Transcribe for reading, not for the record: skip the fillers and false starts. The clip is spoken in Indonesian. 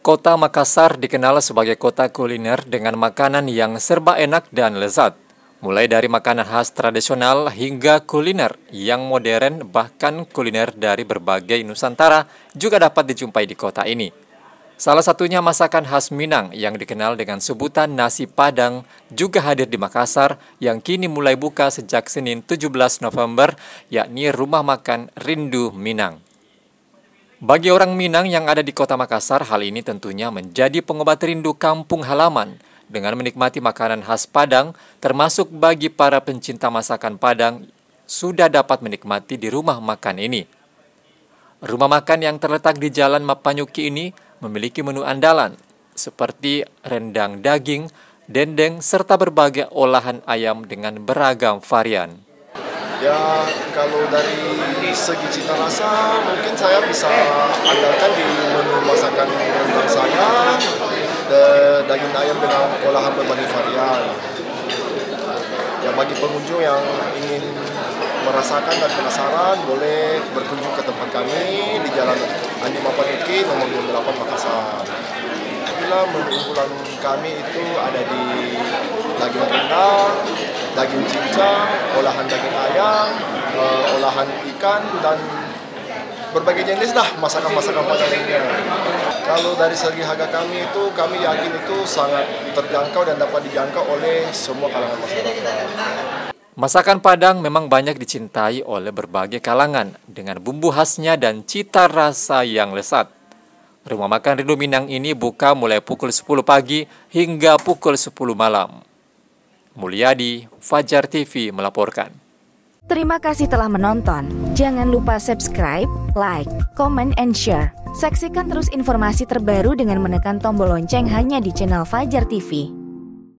Kota Makassar dikenal sebagai kota kuliner dengan makanan yang serba enak dan lezat. Mulai dari makanan khas tradisional hingga kuliner yang modern, bahkan kuliner dari berbagai Nusantara juga dapat dijumpai di kota ini. Salah satunya masakan khas Minang yang dikenal dengan sebutan nasi Padang juga hadir di Makassar yang kini mulai buka sejak Senin 17 November, yakni Rumah Makan Rindu Minang. Bagi orang Minang yang ada di kota Makassar, hal ini tentunya menjadi pengobat rindu kampung halaman dengan menikmati makanan khas Padang, termasuk bagi para pencinta masakan Padang sudah dapat menikmati di rumah makan ini. Rumah makan yang terletak di Jalan Mapanyuki ini memiliki menu andalan seperti rendang daging, dendeng, serta berbagai olahan ayam dengan beragam varian. Ya, kalau dari segi cita rasa, mungkin saya bisa andalkan di menu masakan rendang saya, daging ayam dengan olahan berbagai varian. Ya, bagi pengunjung yang ingin merasakan dan penasaran, boleh berkunjung ke tempat kami di Jalan Andi Mapanyuki, nomor 28 Makassar. Bila menu unggulan kami itu ada di daging rendang, daging cincang, olahan daging ayam, olahan ikan, dan berbagai jenis lah masakan-masakan Padang lainnya. Kalau dari segi harga kami itu, kami yakin itu sangat terjangkau dan dapat dijangkau oleh semua kalangan masyarakat. Masakan Padang memang banyak dicintai oleh berbagai kalangan dengan bumbu khasnya dan cita rasa yang lezat. Rumah makan Rindu Minang ini buka mulai pukul 10 pagi hingga pukul 10 malam. Mulyadi, Fajar TV melaporkan. Terima kasih telah menonton. Jangan lupa subscribe, like, comment, and share. Saksikan terus informasi terbaru dengan menekan tombol lonceng hanya di channel Fajar TV.